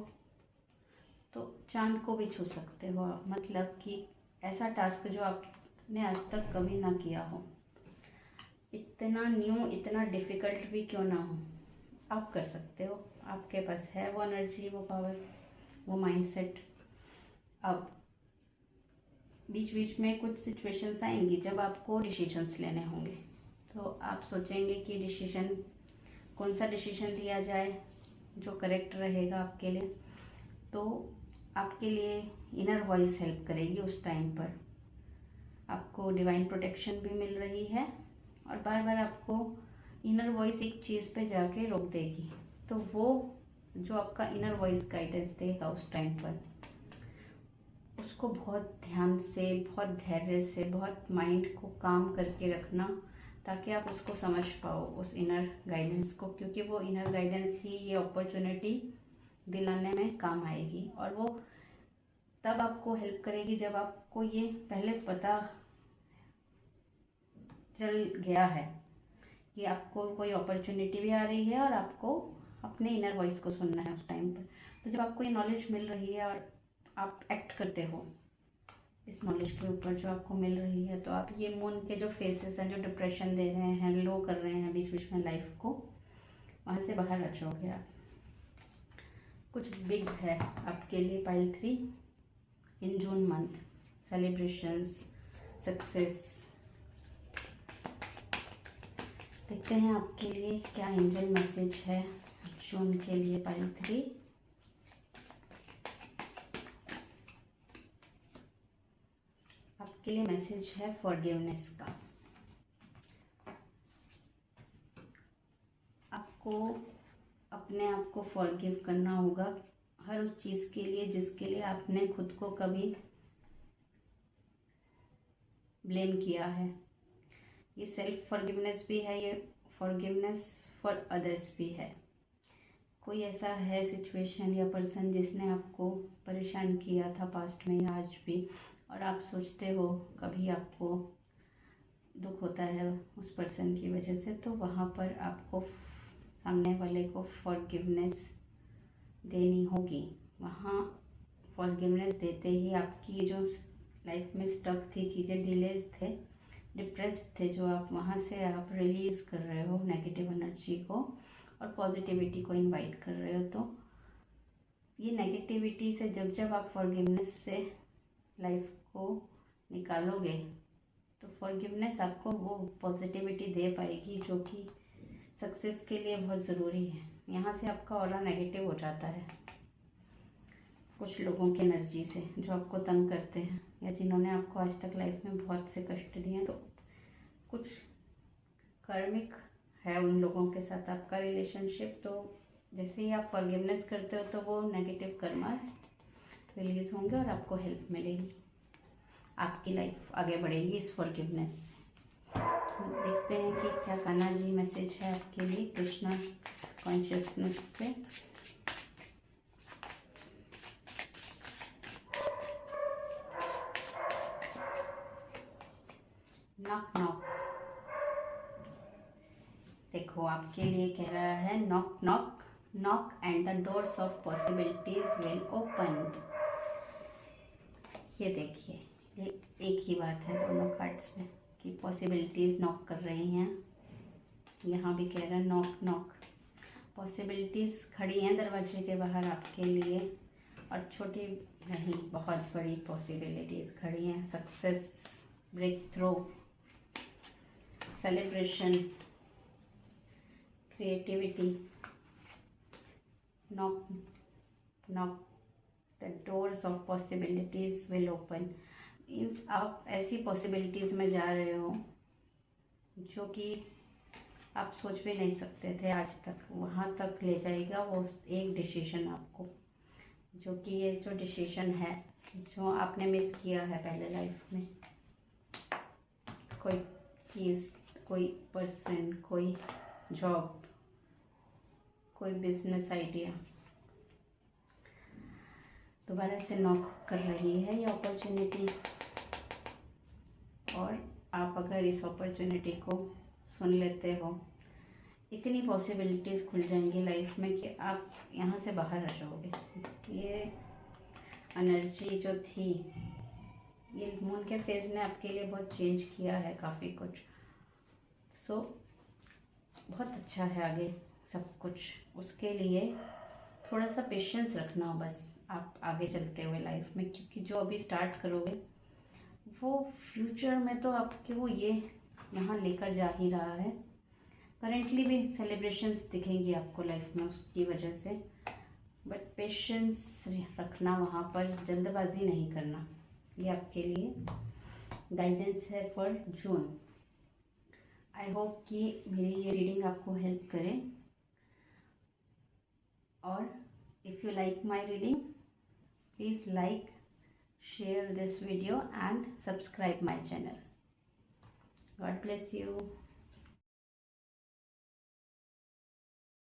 तो चांद को भी छू सकते हो आप। मतलब कि ऐसा टास्क जो आपने आज तक कभी ना किया हो, इतना न्यू, इतना डिफ़िकल्ट भी क्यों ना हो, आप कर सकते हो। आपके पास है वो एनर्जी, वो पावर, वो माइंडसेट। अब बीच बीच में कुछ सिचुएशंस आएंगी जब आपको डिसीजंस लेने होंगे, तो आप सोचेंगे कि डिसीजन, कौन सा डिसीजन लिया जाए जो करेक्ट रहेगा आपके लिए। तो आपके लिए इनर वॉइस हेल्प करेगी उस टाइम पर। आपको डिवाइन प्रोटेक्शन भी मिल रही है, और बार बार आपको इनर वॉइस एक चीज़ पे जाके रोक देगी। तो वो जो आपका इनर वॉइस गाइडेंस देगा उस टाइम पर, उसको बहुत ध्यान से, बहुत धैर्य से, बहुत माइंड को काम करके रखना, ताकि आप उसको समझ पाओ, उस इनर गाइडेंस को। क्योंकि वो इनर गाइडेंस ही ये अपॉर्चुनिटी दिलाने में काम आएगी, और वो तब आपको हेल्प करेगी जब आपको ये पहले पता चल गया है कि आपको कोई अपॉर्चुनिटी भी आ रही है और आपको अपने इनर वॉइस को सुनना है उस टाइम पर। तो जब आपको ये नॉलेज मिल रही है और आप एक्ट करते हो इस नॉलेज के ऊपर जो आपको मिल रही है, तो आप ये मून के जो फेसेस हैं, जो डिप्रेशन दे रहे हैं, लो कर रहे हैं बीच बीच में लाइफ को, वहाँ से बाहर आ जाओगे आप। कुछ बिग है आपके लिए पाइल 3 इन जून मंथ, सेलिब्रेशंस, सक्सेस। देखते हैं आपके लिए क्या एंजल मैसेज है जून के लिए पाइल 3। आपके लिए मैसेज है फॉरगिवनेस का। आपको अपने आप को फॉरगिव करना होगा हर उस चीज़ के लिए जिसके लिए आपने खुद को कभी ब्लेम किया है, ये सेल्फ फॉरगिवनेस भी है, ये फॉरगिवनेस फॉर अदर्स भी है। कोई ऐसा है सिचुएशन या पर्सन जिसने आपको परेशान किया था पास्ट में या आज भी, और आप सोचते हो कभी आपको दुख होता है उस पर्सन की वजह से, तो वहाँ पर आपको सामने वाले को फॉरगिवनेस देनी होगी। वहाँ फॉरगिवनेस देते ही आपकी जो लाइफ में स्टक थी चीज़ें, डिलेज थे, डिप्रेस्ड थे, जो आप वहाँ से आप रिलीज़ कर रहे हो नेगेटिव एनर्जी को और पॉजिटिविटी को इनवाइट कर रहे हो। तो ये नेगेटिविटी से जब जब आप फॉरगिवनेस से लाइफ को निकालोगे तो फॉरगिवनेस आपको वो पॉजिटिविटी दे पाएगी जो कि सक्सेस के लिए बहुत ज़रूरी है। यहाँ से आपका ऑरा नेगेटिव हो जाता है कुछ लोगों की एनर्जी से जो आपको तंग करते हैं या जिन्होंने आपको आज तक लाइफ में बहुत से कष्ट दिए हैं। तो कुछ कर्मिक है उन लोगों के साथ आपका रिलेशनशिप। तो जैसे ही आप फॉरगिवनेस करते हो तो वो नेगेटिव कर्मास रिलीज़ होंगे और आपको हेल्प मिलेगी, आपकी लाइफ आगे बढ़ेगी इस फॉरगिवनेस से। देखते हैं कि क्या कान्हा जी मैसेज है आपके लिए कृष्णा कॉन्शियसनेस से। नॉक नॉक, देखो आपके लिए कह रहा है knock knock knock and the doors of possibilities will open. ये देखिए, ये एक ही बात है दोनों कार्ड्स में कि पॉसिबिलिटीज़ नॉक कर रही हैं। यहाँ भी कह रहा है नॉक नॉक, पॉसिबिलिटीज़ खड़ी हैं दरवाजे के बाहर आपके लिए, और छोटी नहीं बहुत बड़ी पॉसिबिलिटीज़ खड़ी हैं। Success, break through, celebration, creativity. Knock knock the doors of possibilities will open means आप ऐसी पॉसिबिलिटीज़ में जा रहे हो जो कि आप सोच भी नहीं सकते थे आज तक, वहाँ तक ले जाएगा वो एक डिसीजन आपको, जो कि ये जो डिसीजन है जो आपने मिस किया है पहले लाइफ में। कोई चीज़, कोई पर्सन, कोई जॉब, कोई बिजनेस आइडिया दोबारा से नॉक कर रही है ये अपॉर्चुनिटी, और आप अगर इस अपॉर्चुनिटी को सुन लेते हो इतनी पॉसिबिलिटीज़ खुल जाएंगी लाइफ में कि आप यहाँ से बाहर आ जाओगे। ये एनर्जी जो थी, ये मून के फेज़ ने आपके लिए बहुत चेंज किया है काफ़ी कुछ। सो बहुत अच्छा है आगे सब कुछ। उसके लिए थोड़ा सा पेशेंस रखना हो बस आप आगे चलते हुए लाइफ में, क्योंकि जो अभी स्टार्ट करोगे वो फ्यूचर में तो आपके वो ये यहाँ लेकर जा ही रहा है। करेंटली भी सेलिब्रेशंस दिखेंगी आपको लाइफ में उसकी वजह से, बट पेशेंस रखना, वहाँ पर जल्दबाजी नहीं करना। ये आपके लिए गाइडेंस है फॉर जून। आई होप कि मेरी ये रीडिंग आपको हेल्प करे, और if you like my reading please like, share this video and subscribe my channel. God bless you.